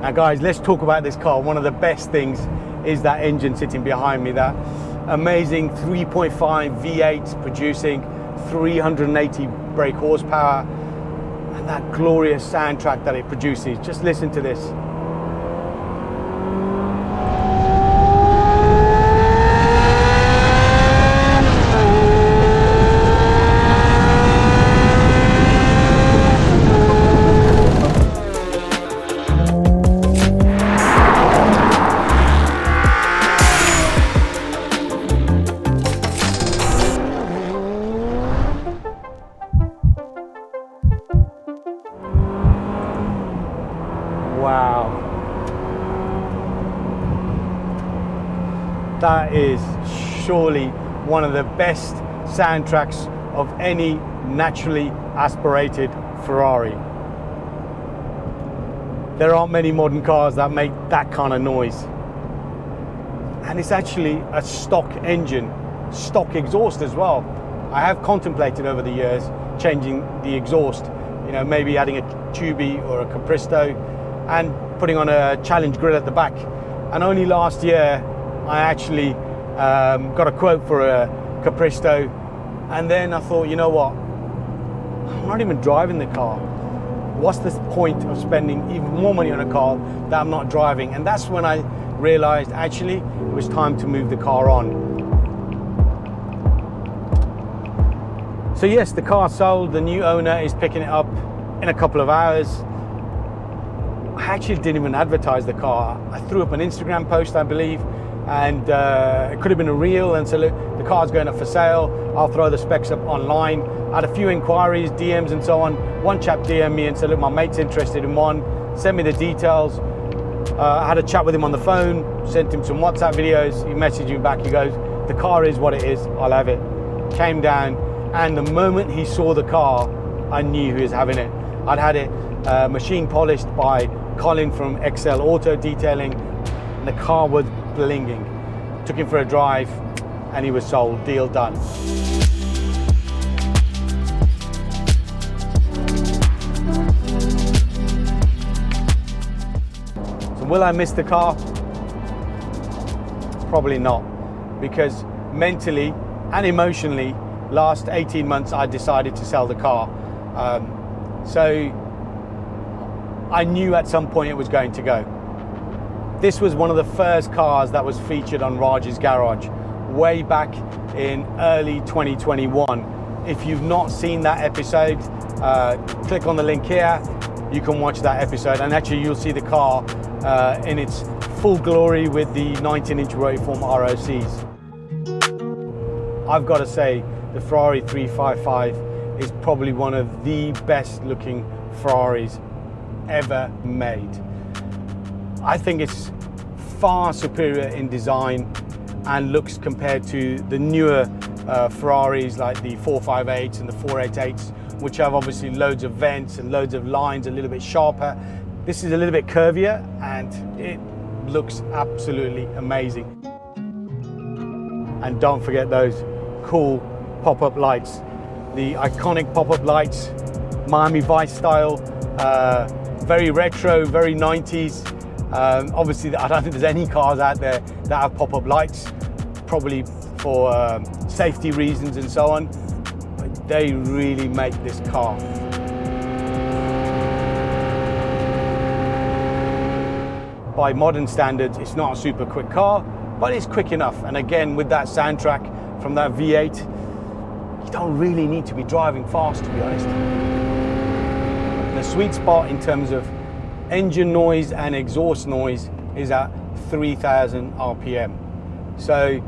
Now guys, let's talk about this car. One of the best things is that engine sitting behind me, that amazing 3.5 V8 producing 380 brake horsepower, and that glorious soundtrack that it produces. Just listen to this. Wow, that is surely one of the best soundtracks of any naturally aspirated Ferrari. There aren't many modern cars that make that kind of noise. And it's actually a stock engine, stock exhaust as well. I have contemplated over the years changing the exhaust, you know, maybe adding a Tubi or a Capristo and putting on a challenge grill at the back. And only last year I actually got a quote for a Capristo, and then I thought, you know what, I'm not even driving the car. What's the point of spending even more money on a car that I'm not driving? And that's when I realized actually it was time to move the car on. So yes, the car sold. The new owner is picking it up in a couple of hours. I actually didn't even advertise the car. I threw up an Instagram post, I believe, and it could have been a reel and said, look, the car's going up for sale. I'll throw the specs up online. I had a few inquiries, DMs and so on. One chap DM'd me and said, look, my mate's interested in one. Send me the details. I had a chat with him on the phone, sent him some WhatsApp videos. He messaged me back, he goes, the car is what it is, I'll have it. Came down, and the moment he saw the car, I knew he was having it. I'd had it machine polished by Colin from XL Auto Detailing, and the car was blinging. Took him for a drive and he was sold, deal done. So will I miss the car? Probably not, because mentally and emotionally, last 18 months I decided to sell the car. So I knew at some point it was going to go. This was one of the first cars that was featured on Raj's Garage way back in early 2021. If you've not seen that episode, click on the link here. You can watch that episode, and actually you'll see the car in its full glory with the 19-inch Rotiform ROCs. I've got to say, the Ferrari 355 is probably one of the best looking Ferraris ever made. I think it's far superior in design and looks compared to the newer Ferraris like the 458s and the 488s, which have obviously loads of vents and loads of lines, a little bit sharper. This is a little bit curvier and it looks absolutely amazing. And don't forget those cool pop-up lights, the iconic pop-up lights, Miami Vice style, very retro, very 90s. Obviously, I don't think there's any cars out there that have pop-up lights, probably for safety reasons and so on, but they really make this car. By modern standards, it's not a super quick car, but it's quick enough. And again, with that soundtrack from that V8, you don't really need to be driving fast, to be honest. The sweet spot in terms of engine noise and exhaust noise is at 3,000 RPM. So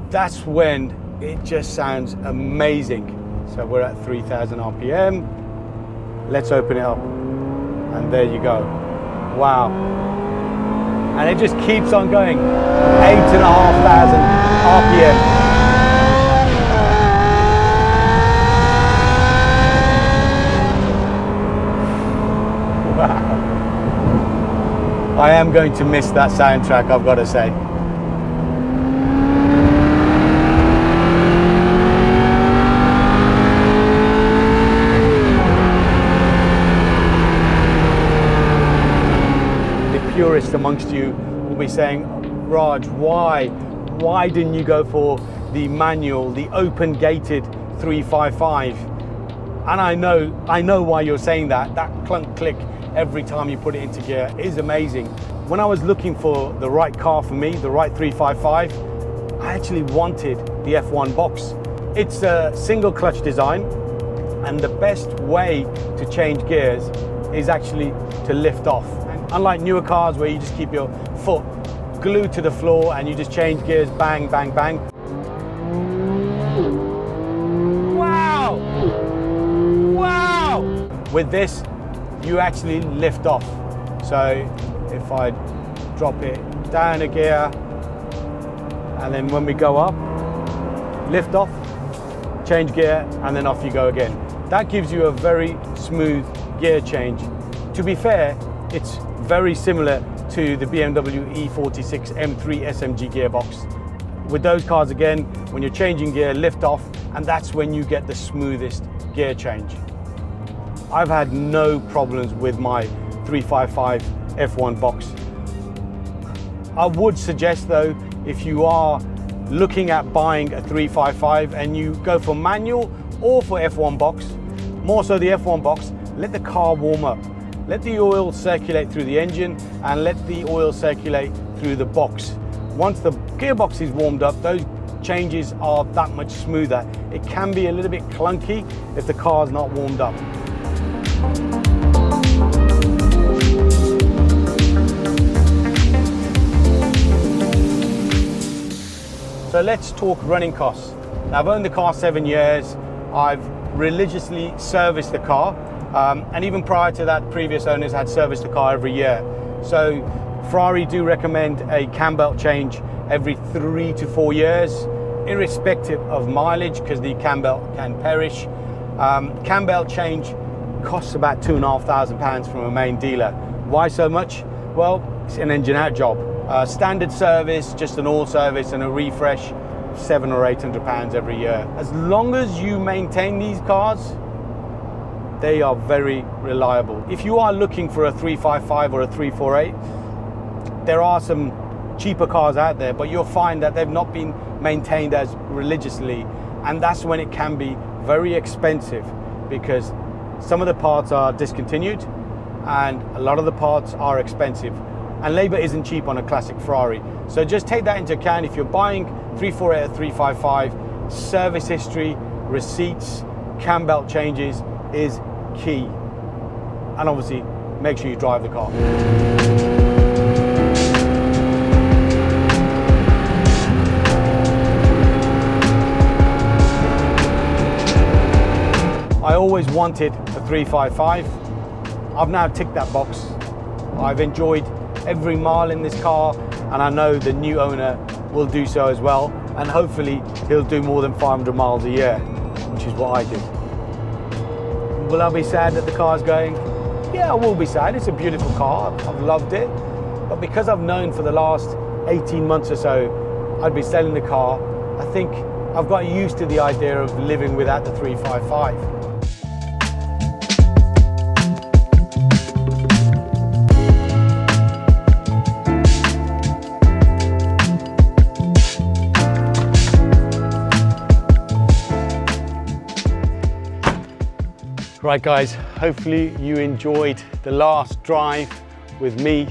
that's when it just sounds amazing. So we're at 3,000 RPM. Let's open it up. And there you go. Wow. And it just keeps on going. 8,500 RPM. Wow. I am going to miss that soundtrack, I've got to say. The purists amongst you will be saying, Raj, why didn't you go for the manual, the open gated 355? And I know why you're saying that. That clunk click every time you put it into gear is amazing. When I was looking for the right car for me, the right 355, I actually wanted the F1 box. It's a single clutch design, and the best way to change gears is actually to lift off. And unlike newer cars where you just keep your foot glued to the floor and you just change gears, bang, bang, bang. Wow! Wow! With this, you actually lift off. So if I drop it down a gear, and then when we go up, lift off, change gear, and then off you go again. That gives you a very smooth gear change. To be fair, it's very similar to the BMW E46 M3 SMG gearbox. With those cars again, when you're changing gear, lift off, and that's when you get the smoothest gear change. I've had no problems with my 355 F1 box. I would suggest though, if you are looking at buying a 355 and you go for manual or for F1 box, more so the F1 box, let the car warm up. Let the oil circulate through the engine and let the oil circulate through the box. Once the gearbox is warmed up, those changes are that much smoother. It can be a little bit clunky if the car's not warmed up. So let's talk running costs. Now, I've owned the car 7 years. I've religiously serviced the car. And even prior to that, previous owners had serviced the car every year. So Ferrari do recommend a cam belt change every 3 to 4 years, irrespective of mileage, because the cam belt can perish. Cam belt change costs about £2,500 from a main dealer. Why so much? Well, it's an engine out job. Standard service, just an oil service and a refresh, £700 or £800 every year. As long as you maintain these cars, they are very reliable. If you are looking for a 355 or a 348, there are some cheaper cars out there, but you'll find that they've not been maintained as religiously, and that's when it can be very expensive, because some of the parts are discontinued and a lot of the parts are expensive, and labor isn't cheap on a classic Ferrari. So just take that into account. If you're buying 348 or 355, service history, receipts, cam belt changes is key, and obviously make sure you drive the car. I always wanted a 355. I've now ticked that box. I've enjoyed every mile in this car, and I know the new owner will do so as well, and hopefully he'll do more than 500 miles a year, which is what I did. Will I be sad that the car's going? Yeah, I will be sad. It's a beautiful car. I've loved it. But because I've known for the last 18 months or so I'd be selling the car, I think I've got used to the idea of living without the 355. Right guys, hopefully you enjoyed the last drive with me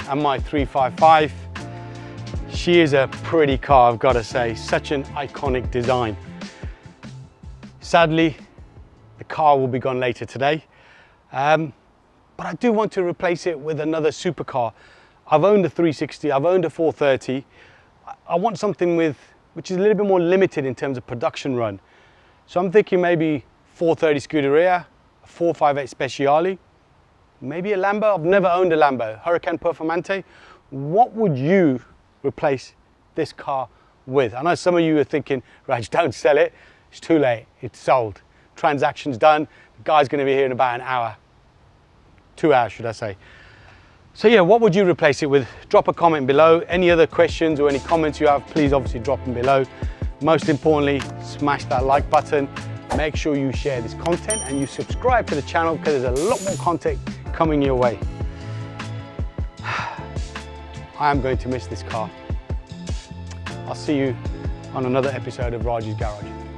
and my 355. She is a pretty car, I've got to say, such an iconic design. Sadly, the car will be gone later today, but I do want to replace it with another supercar. I've owned a 360, I've owned a 430. I want something which is a little bit more limited in terms of production run. So I'm thinking maybe 430 Scuderia, a 458 Speciale, maybe a Lambo. I've never owned a Lambo. Hurricane Performante. What would you replace this car with? I know some of you are thinking, Raj, don't sell it. It's too late. It's sold. Transaction's done. The guy's going to be here in about an hour. 2 hours, should I say. So yeah, what would you replace it with? Drop a comment below. Any other questions or any comments you have, please obviously drop them below. Most importantly, smash that like button. Make sure you share this content and you subscribe to the channel, because there's a lot more content coming your way. I am going to miss this car. I'll see you on another episode of Raj's Garage.